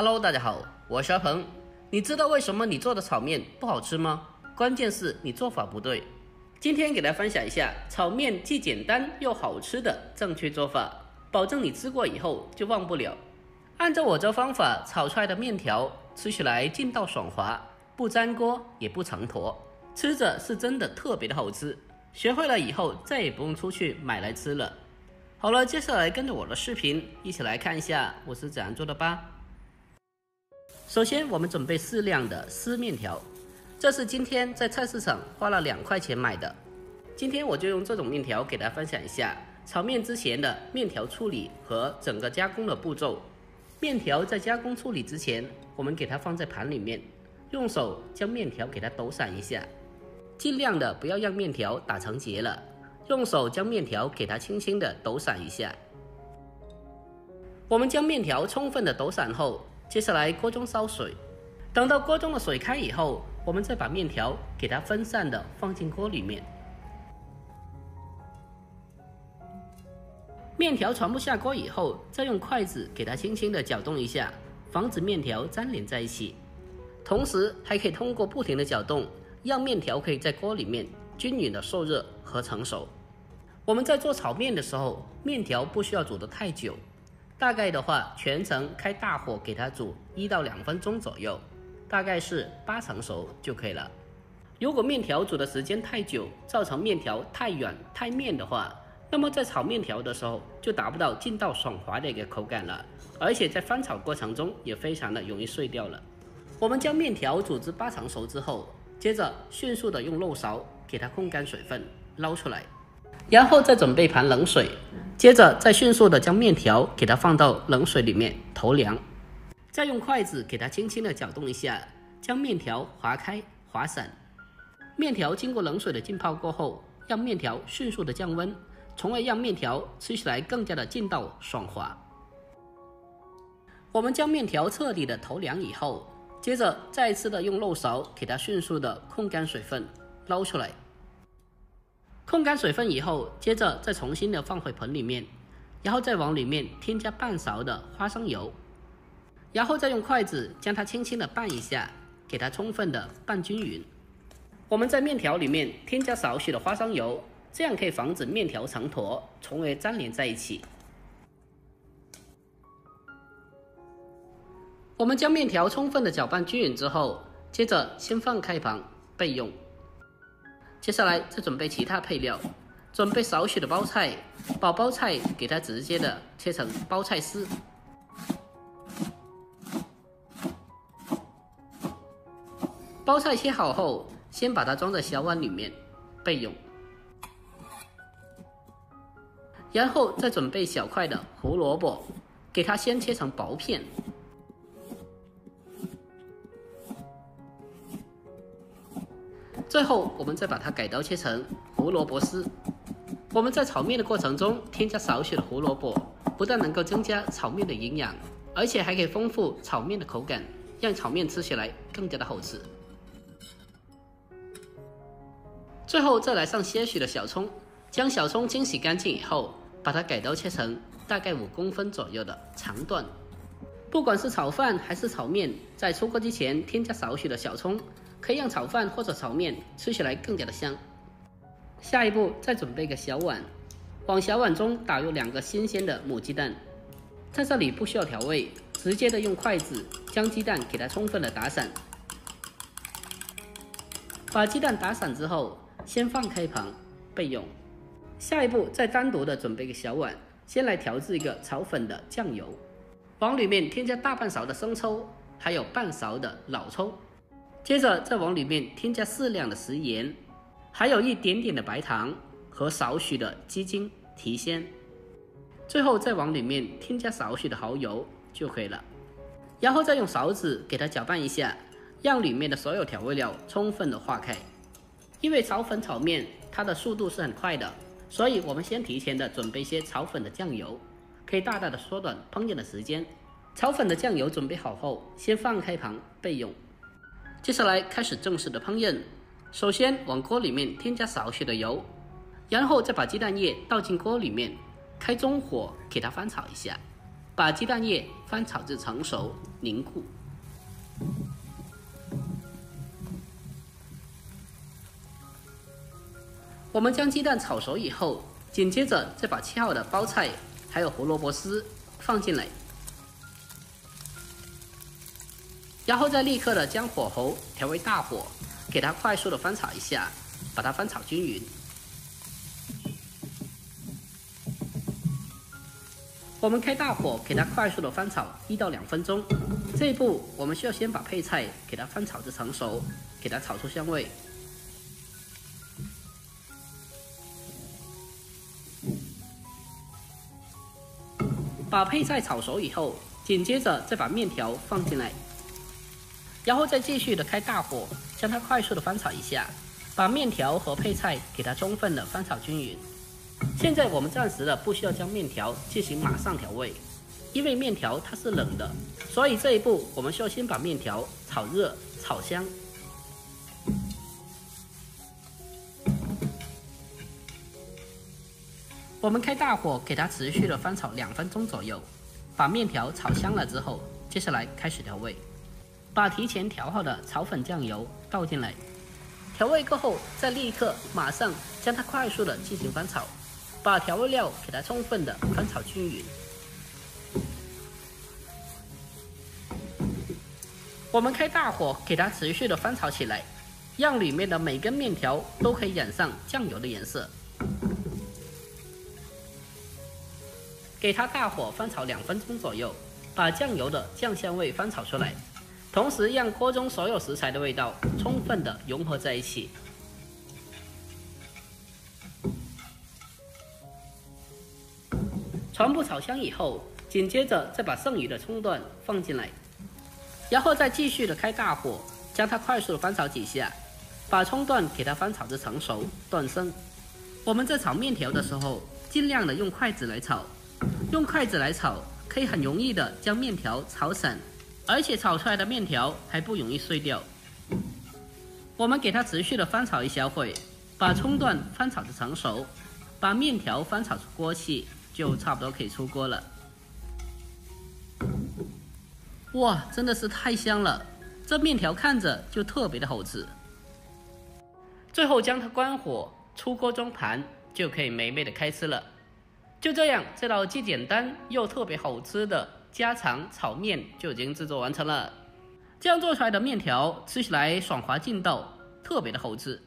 Hello， 大家好，我是阿鹏。你知道为什么你做的炒面不好吃吗？关键是你做法不对。今天给大家分享一下炒面既简单又好吃的正确做法，保证你吃过以后就忘不了。按照我这方法炒出来的面条，吃起来劲道爽滑，不粘锅也不成坨，吃着是真的特别的好吃。学会了以后再也不用出去买来吃了。好了，接下来跟着我的视频一起来看一下我是怎样做的吧。首先我们准备适量的湿面条，这是今天在菜市场花了2块钱买的。今天我就用这种面条给大家分享一下炒面之前的面条处理和整个加工的步骤。面条在加工处理之前，我们给它放在盘里面，用手将面条给它抖散一下，尽量的不要让面条打成结了，用手将面条给它轻轻的抖散一下。我们将面条充分的抖散后，接下来锅中烧水，等到锅中的水开以后，我们再把面条给它分散的放进锅里面。面条传不下锅以后，再用筷子给它轻轻的搅动一下，防止面条粘连在一起。同时还可以通过不停的搅动，让面条可以在锅里面均匀的受热和成熟。我们在做炒面的时候，面条不需要煮得太久，大概的话全程开大火给它煮1到2分钟左右，大概是8成熟就可以了。如果面条煮的时间太久，造成面条太软太面的话，那么在炒面条的时候就达不到劲道爽滑的一个口感了，而且在翻炒过程中也非常的容易碎掉了。我们将面条煮至8成熟之后，接着迅速的用漏勺给它控干水分，捞出来，然后再准备一盘冷水，接着再迅速的将面条给它放到冷水里面投凉，再用筷子给它轻轻的搅动一下，将面条划开划散。面条经过冷水的浸泡过后，让面条迅速的降温，从而让面条吃起来更加的劲道爽滑。我们将面条彻底的投凉以后，接着再次的用漏勺给它迅速的控干水分，捞出来。控干水分以后，接着再重新的放回盆里面，然后再往里面添加半勺的花生油，然后再用筷子将它轻轻的拌一下，给它充分的拌均匀。我们在面条里面添加少许的花生油，这样可以防止面条成坨，从而粘连在一起。我们将面条充分的搅拌均匀之后，接着先放开旁备用。接下来再准备其他配料，准备少许的包菜，把包菜给它直接的切成包菜丝。包菜切好后，先把它装在小碗里面备用。然后再准备小块的胡萝卜，给它先切成薄片。最后我们再把它改刀切成胡萝卜丝。我们在炒面的过程中添加少许的胡萝卜，不但能够增加炒面的营养，而且还可以丰富炒面的口感，让炒面吃起来更加的好吃。最后再来上些许的小葱，将小葱清洗干净以后，把它改刀切成大概5公分左右的长段。不管是炒饭还是炒面，在出锅之前添加少许的小葱，可以让炒饭或者炒面吃起来更加的香。下一步再准备一个小碗，往小碗中打入2个新鲜的母鸡蛋，在这里不需要调味，直接的用筷子将鸡蛋给它充分的打散。把鸡蛋打散之后，先放开旁备用。下一步再单独的准备一个小碗，先来调制一个炒粉的酱油，往里面添加大半勺的生抽，还有半勺的老抽，接着再往里面添加适量的食盐，还有一点点的白糖和少许的鸡精提鲜，最后再往里面添加少许的蚝油就可以了。然后再用勺子给它搅拌一下，让里面的所有调味料充分的化开。因为炒粉炒面它的速度是很快的，所以我们先提前的准备一些炒粉的酱油，可以大大的缩短烹饪的时间。炒粉的酱油准备好后，先放开旁备用。接下来开始正式的烹饪，首先往锅里面添加少许的油，然后再把鸡蛋液倒进锅里面，开中火给它翻炒一下，把鸡蛋液翻炒至成熟凝固。我们将鸡蛋炒熟以后，紧接着再把切好的包菜还有胡萝卜丝放进来，然后再立刻的将火候调为大火，给它快速的翻炒一下，把它翻炒均匀。我们开大火给它快速的翻炒1到2分钟。这一步我们需要先把配菜给它翻炒至成熟，给它炒出香味。把配菜炒熟以后，紧接着再把面条放进来，然后再继续的开大火，将它快速的翻炒一下，把面条和配菜给它充分的翻炒均匀。现在我们暂时的不需要将面条进行马上调味，因为面条它是冷的，所以这一步我们需要先把面条炒热、炒香。我们开大火给它持续的翻炒2分钟左右，把面条炒香了之后，接下来开始调味，把提前调好的炒粉酱油倒进来，调味过后再立刻马上将它快速的进行翻炒，把调味料给它充分的翻炒均匀。我们开大火给它持续的翻炒起来，让里面的每根面条都可以染上酱油的颜色。给它大火翻炒2分钟左右，把酱油的酱香味翻炒出来，同时让锅中所有食材的味道充分的融合在一起。全部炒香以后，紧接着再把剩余的葱段放进来，然后再继续的开大火，将它快速的翻炒几下，把葱段给它翻炒至成熟断生。我们在炒面条的时候，尽量的用筷子来炒。用筷子来炒，可以很容易的将面条炒散，而且炒出来的面条还不容易碎掉。我们给它持续的翻炒一小会，把葱段翻炒至成熟，把面条翻炒出锅气，就差不多可以出锅了。哇，真的是太香了！这面条看着就特别的好吃。最后将它关火，出锅装盘，就可以美美的开吃了。就这样，这道既简单又特别好吃的家常炒面就已经制作完成了。这样做出来的面条吃起来爽滑劲道，特别的好吃。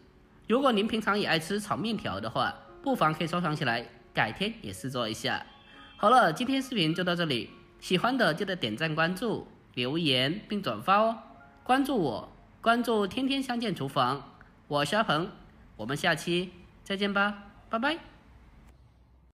如果您平常也爱吃炒面条的话，不妨可以收藏起来，改天也试做一下。好了，今天视频就到这里，喜欢的记得点赞、关注、留言并转发哦。关注我，关注天天相见厨房，我是阿鹏，我们下期再见吧，拜拜。